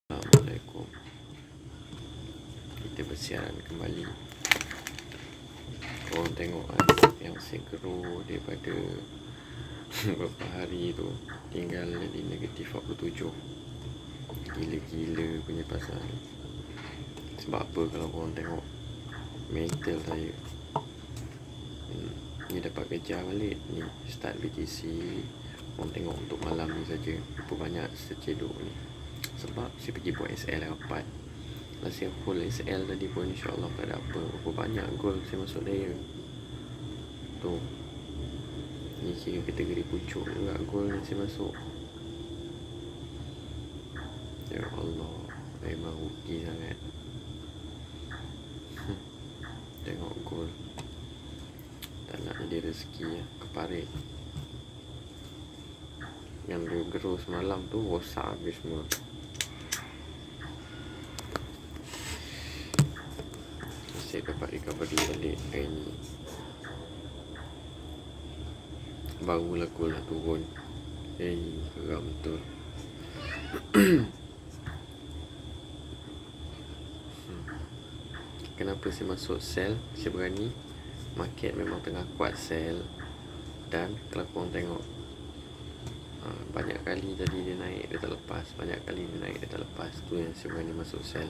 Assalamualaikum. Kita bersiaran kembali. Korang tengok yang saya grow daripada beberapa hari tu tinggal di negatif 47. Gila-gila punya pasal. Sebab apa kalau korang tengok mental saya, ni dapat kejar balik ni start BTC. Korang tengok untuk malam ni saja berapa banyak secedok ni. Sebab saya pergi buat SL rapat. Kalau saya full SL tadi pun insyaAllah tak ada apa. Berapa banyak gol saya masuk daya tu. Ni kira kategori pucuk juga gol yang saya masuk. Ya Allah, memang rugi sangat. Tengok gol, tak nak jadi rezeki ya, keparit. Yang dia grow semalam tu rosak habis semua. Saya dapat recovery balik hari ni. Barulah gol nak turun. Geram betul. Kenapa saya masuk sell? Saya berani. Market memang tengah kuat sell. Dan kalau korang tengok, banyak kali tadi dia naik, dia tak lepas. Banyak kali dia naik, dia tak lepas. Tu yang saya berani masuk sell.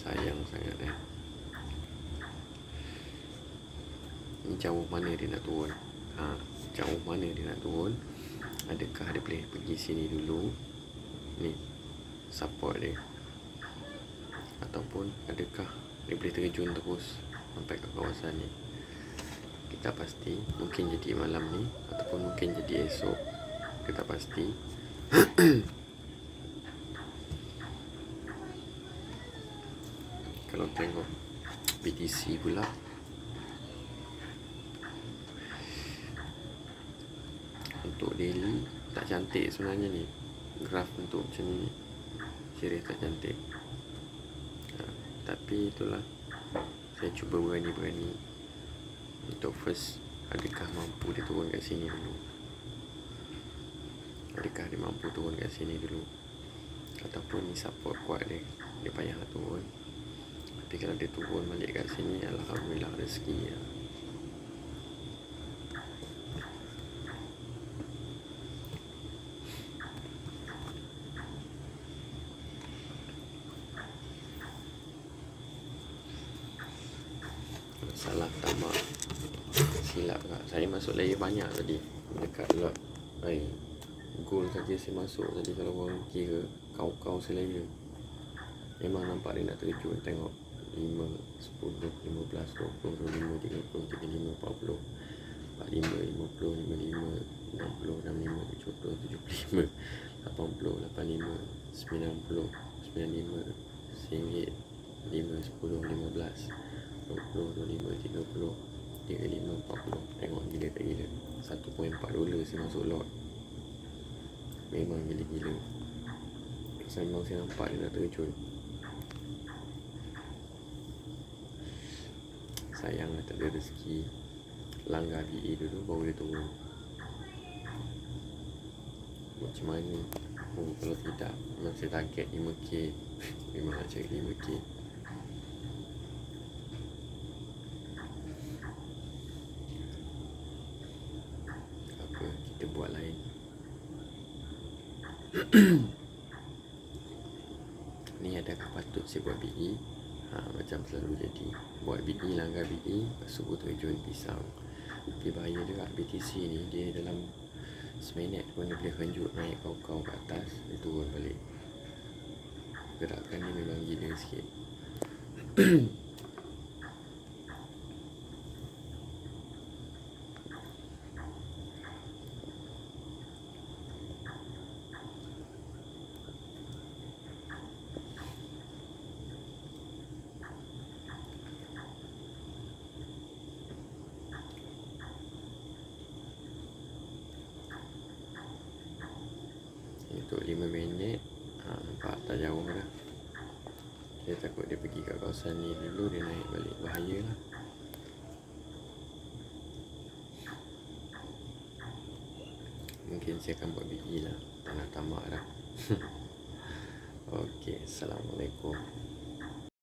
Sayang sangat Ni jauh mana dia nak turun? Jauh mana dia nak turun? Adakah dia boleh pergi sini dulu? Ni support dia. Ataupun adakah dia boleh terjun terus sampai ke kawasan ni? Kita pasti mungkin jadi malam ni, ataupun mungkin jadi esok. Kita pasti. Kalau tengok BTC pula, untuk daily tak cantik sebenarnya ni. Graf untuk macam ni serius tak cantik. Tapi itulah, saya cuba berani-berani. Untuk first, adakah mampu dia turun kat sini dulu? Adakah dia mampu turun kat sini dulu? Ataupun ni support kuat dia, dia payahlah turun. Tapi kalau dia turun balik kat sini, alhamdulillah rezeki ya. Salah tamak, silap tak? Saya masuk layer banyak tadi, dekat juga. Goal saja saya masuk tadi. Kalau orang kira kau saya layer, memang nampak dia nak terjun. Tengok 5, 10, 15, 20, 25, 30, 35, 40, 45, 50, 55, 60, 65, 70, 75, 80, 85, 90, 95, RM1, 5, 10, 15, 20, 25, 30, 35, 40. Tengok gila tak gila. $1.4 saya masuk lot. Memang gila-gila. Memang saya nampak dia nak terjun. Sayang tak ada rezeki. Langgar BE dulu baru dia turun. Macam mana? Kalau tidak, memang saya target 5K. Memang nak cari 5K. Apa kita buat lain? Ni adakah patut saya buat BE? Macam selalu jadi, buat BE, langgar BE, suruh terjun pisang. Tapi bahaya juga BTC ni, dia dalam seminit pun dia boleh henjuk naik kau ke atas, dia turun balik. Gerakan ni memang gila sikit. Untuk 5 minit, nampak tak jauh dah. Saya takut dia pergi kat kawasan ni dulu, dia naik balik, bahaya lah. mungkin saya akan buat biji lah. Tak nak tamak dah. Okey, Assalamualaikum.